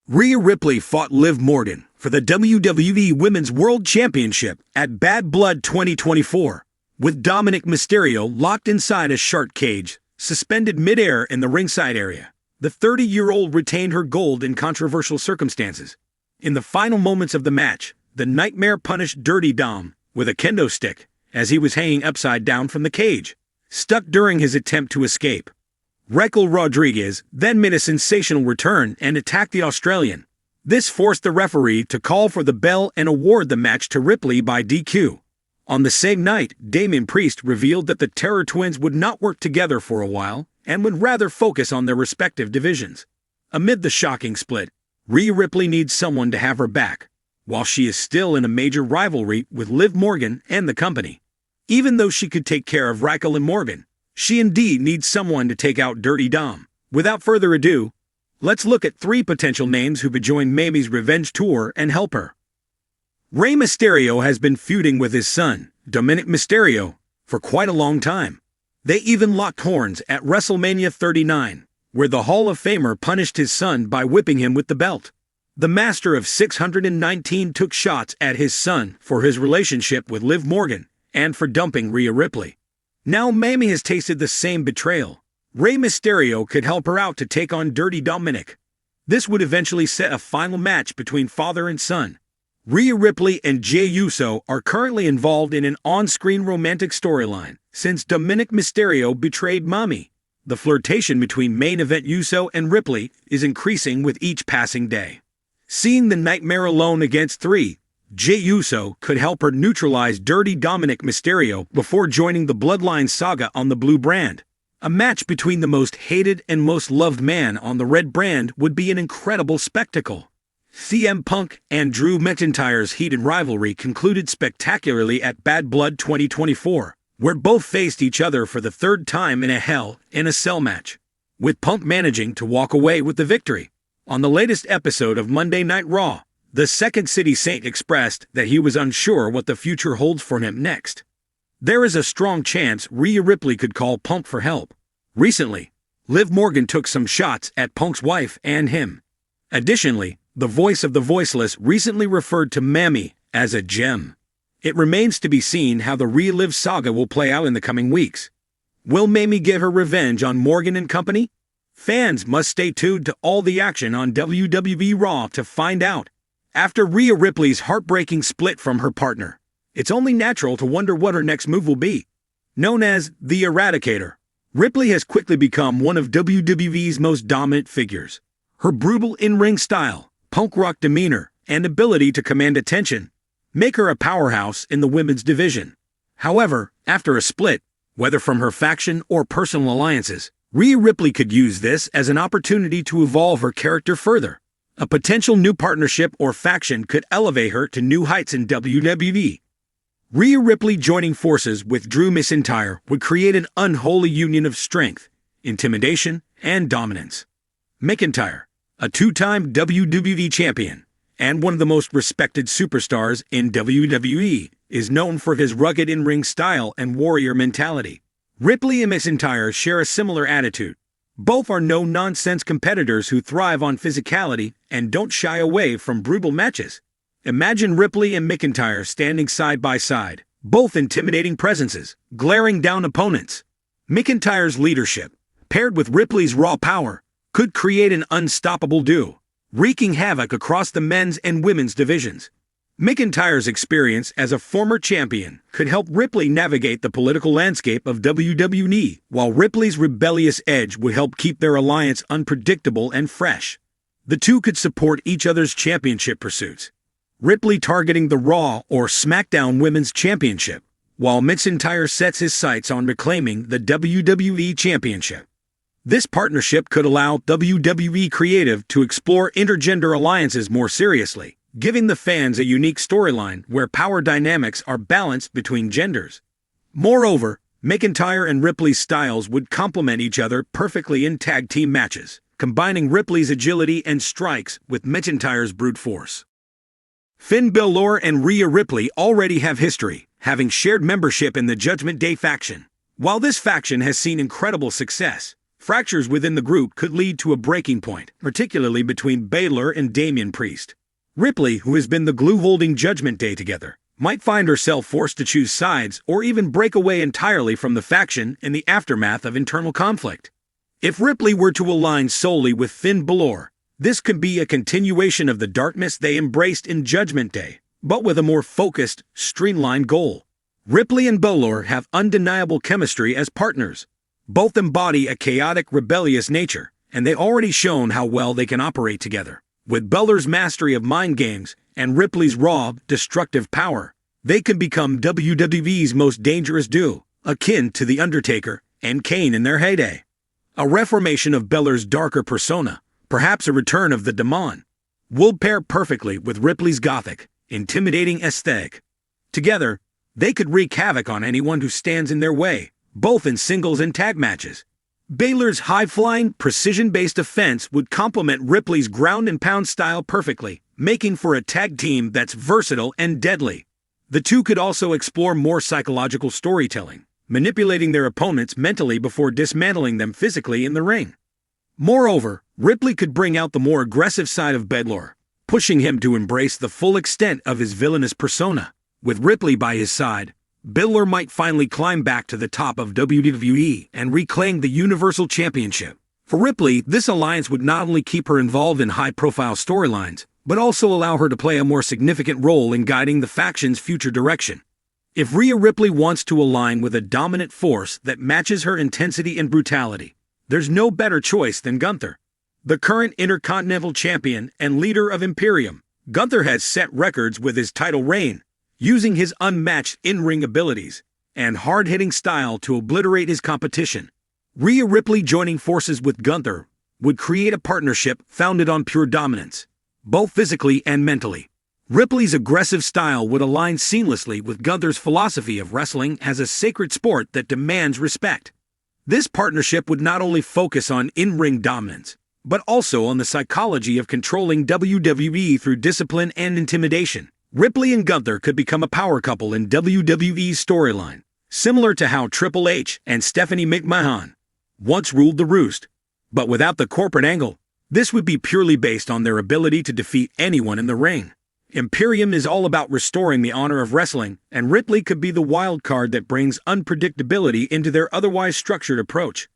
Rhea Ripley fought Liv Morgan for the WWE Women's World Championship at Bad Blood 2024, with Dominic Mysterio locked inside a shark cage, suspended midair in the ringside area. The 30-year-old retained her gold in controversial circumstances. In the final moments of the match, the Nightmare punished Dirty Dom with a kendo stick as he was hanging upside down from the cage, stuck during his attempt to escape. Raquel Rodriguez then made a sensational return and attacked the Australian. This forced the referee to call for the bell and award the match to Ripley by DQ. On the same night, Damian Priest revealed that the Terror Twins would not work together for a while and would rather focus on their respective divisions. Amid the shocking split, Rhea Ripley needs someone to have her back, while she is still in a major rivalry with Liv Morgan and the company. Even though she could take care of Raquel and Morgan, she indeed needs someone to take out Dirty Dom. Without further ado, let's look at 3 potential names who could join Mamie's revenge tour and help her. Rey Mysterio has been feuding with his son, Dominic Mysterio, for quite a long time. They even locked horns at WrestleMania 39, where the Hall of Famer punished his son by whipping him with the belt. The Master of 619 took shots at his son for his relationship with Liv Morgan and for dumping Rhea Ripley. Now Mamie has tasted the same betrayal. Rey Mysterio could help her out to take on Dirty Dominic. This would eventually set a final match between father and son. Rhea Ripley and Jey Uso are currently involved in an on-screen romantic storyline since Dominic Mysterio betrayed Mommy. The flirtation between main event Uso and Ripley is increasing with each passing day. Seeing the Nightmare alone against 3, Jey Uso could help her neutralize Dirty Dominic Mysterio before joining the Bloodline saga on the blue brand. A match between the most hated and most loved man on the red brand would be an incredible spectacle. CM Punk and Drew McIntyre's heated rivalry concluded spectacularly at Bad Blood 2024, where both faced each other for the 3rd time in a Hell in a Cell match, with Punk managing to walk away with the victory. On the latest episode of Monday Night Raw, the Second City Saint expressed that he was unsure what the future holds for him next. There is a strong chance Rhea Ripley could call Punk for help. Recently, Liv Morgan took some shots at Punk's wife and him. Additionally, the voice of the voiceless recently referred to Mamie as a gem. It remains to be seen how the Rhea Liv saga will play out in the coming weeks. Will Mamie get her revenge on Morgan and company? Fans must stay tuned to all the action on WWE Raw to find out. After Rhea Ripley's heartbreaking split from her partner, it's only natural to wonder what her next move will be. Known as the Eradicator, Ripley has quickly become one of WWE's most dominant figures. Her brutal in-ring style, punk rock demeanor, and ability to command attention make her a powerhouse in the women's division. However, after a split, whether from her faction or personal alliances, Rhea Ripley could use this as an opportunity to evolve her character further. A potential new partnership or faction could elevate her to new heights in WWE. Rhea Ripley joining forces with Drew McIntyre would create an unholy union of strength, intimidation, and dominance. McIntyre, a 2-time WWE champion and one of the most respected superstars in WWE, is known for his rugged in-ring style and warrior mentality. Ripley and McIntyre share a similar attitude. Both are no-nonsense competitors who thrive on physicality and don't shy away from brutal matches. Imagine Ripley and McIntyre standing side by side, both intimidating presences, glaring down opponents. McIntyre's leadership, paired with Ripley's raw power, could create an unstoppable duo, wreaking havoc across the men's and women's divisions. McIntyre's experience as a former champion could help Ripley navigate the political landscape of WWE, while Ripley's rebellious edge would help keep their alliance unpredictable and fresh. The two could support each other's championship pursuits, Ripley targeting the Raw or SmackDown Women's Championship, while McIntyre sets his sights on reclaiming the WWE Championship. This partnership could allow WWE Creative to explore intergender alliances more seriously, giving the fans a unique storyline where power dynamics are balanced between genders. Moreover, McIntyre and Ripley's styles would complement each other perfectly in tag team matches, combining Ripley's agility and strikes with McIntyre's brute force. Finn Balor and Rhea Ripley already have history, having shared membership in the Judgment Day faction. While this faction has seen incredible success, Fractures within the group could lead to a breaking point, particularly between Baylor and Damian Priest. Ripley, who has been the glue holding Judgment Day together, might find herself forced to choose sides or even break away entirely from the faction in the aftermath of internal conflict. If Ripley were to align solely with Finn Balor, this could be a continuation of the darkness they embraced in Judgment Day, but with a more focused, streamlined goal. Ripley and Balor have undeniable chemistry as partners. Both embody a chaotic, rebellious nature, and they've already shown how well they can operate together. With Balor's mastery of mind games and Ripley's raw, destructive power, they could become WWE's most dangerous duo, akin to The Undertaker and Kane in their heyday. A reformation of Balor's darker persona, perhaps a return of the Demon, would pair perfectly with Ripley's gothic, intimidating aesthetic. Together, they could wreak havoc on anyone who stands in their way, both in singles and tag matches. Baylor's high-flying, precision-based offense would complement Ripley's ground-and-pound style perfectly, making for a tag team that's versatile and deadly. The two could also explore more psychological storytelling, manipulating their opponents mentally before dismantling them physically in the ring. Moreover, Ripley could bring out the more aggressive side of Balor, pushing him to embrace the full extent of his villainous persona. With Ripley by his side, Balor might finally climb back to the top of WWE and reclaim the Universal Championship. For Ripley, this alliance would not only keep her involved in high-profile storylines, but also allow her to play a more significant role in guiding the faction's future direction. If Rhea Ripley wants to align with a dominant force that matches her intensity and brutality, there's no better choice than Gunther. The current Intercontinental Champion and leader of Imperium, Gunther has set records with his title reign, using his unmatched in-ring abilities and hard-hitting style to obliterate his competition. Rhea Ripley joining forces with Gunther would create a partnership founded on pure dominance, both physically and mentally. Ripley's aggressive style would align seamlessly with Gunther's philosophy of wrestling as a sacred sport that demands respect. This partnership would not only focus on in-ring dominance, but also on the psychology of controlling WWE through discipline and intimidation. Ripley and Gunther could become a power couple in WWE's storyline, similar to how Triple H and Stephanie McMahon once ruled the roost. But without the corporate angle, this would be purely based on their ability to defeat anyone in the ring. Imperium is all about restoring the honor of wrestling, and Ripley could be the wild card that brings unpredictability into their otherwise structured approach.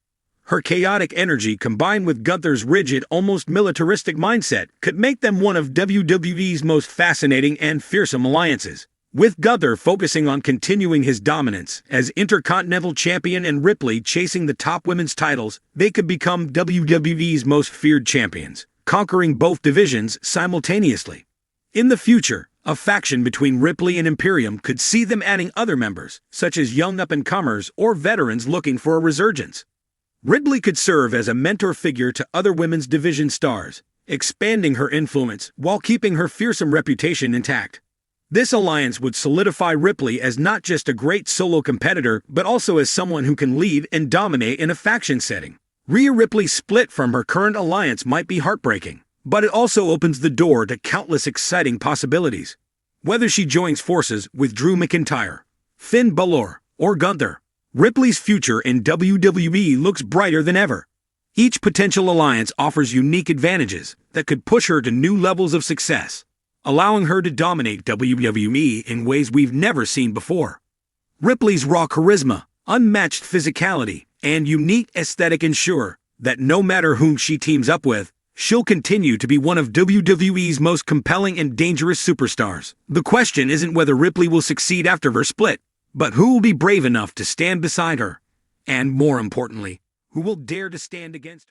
Her chaotic energy combined with Gunther's rigid, almost militaristic mindset could make them one of WWE's most fascinating and fearsome alliances. With Gunther focusing on continuing his dominance as Intercontinental Champion and Ripley chasing the top women's titles, they could become WWE's most feared champions, conquering both divisions simultaneously. In the future, a faction between Ripley and Imperium could see them adding other members, such as young up-and-comers or veterans looking for a resurgence. Ripley could serve as a mentor figure to other women's division stars, expanding her influence while keeping her fearsome reputation intact. This alliance would solidify Ripley as not just a great solo competitor, but also as someone who can lead and dominate in a faction setting. Rhea Ripley's split from her current alliance might be heartbreaking, but it also opens the door to countless exciting possibilities. Whether she joins forces with Drew McIntyre, Finn Balor, or Gunther, Ripley's future in WWE looks brighter than ever. Each potential alliance offers unique advantages that could push her to new levels of success, allowing her to dominate WWE in ways we've never seen before. Ripley's raw charisma, unmatched physicality, and unique aesthetic ensure that no matter whom she teams up with, she'll continue to be one of WWE's most compelling and dangerous superstars. The question isn't whether Ripley will succeed after her split, but who will be brave enough to stand beside her? And more importantly, who will dare to stand against her?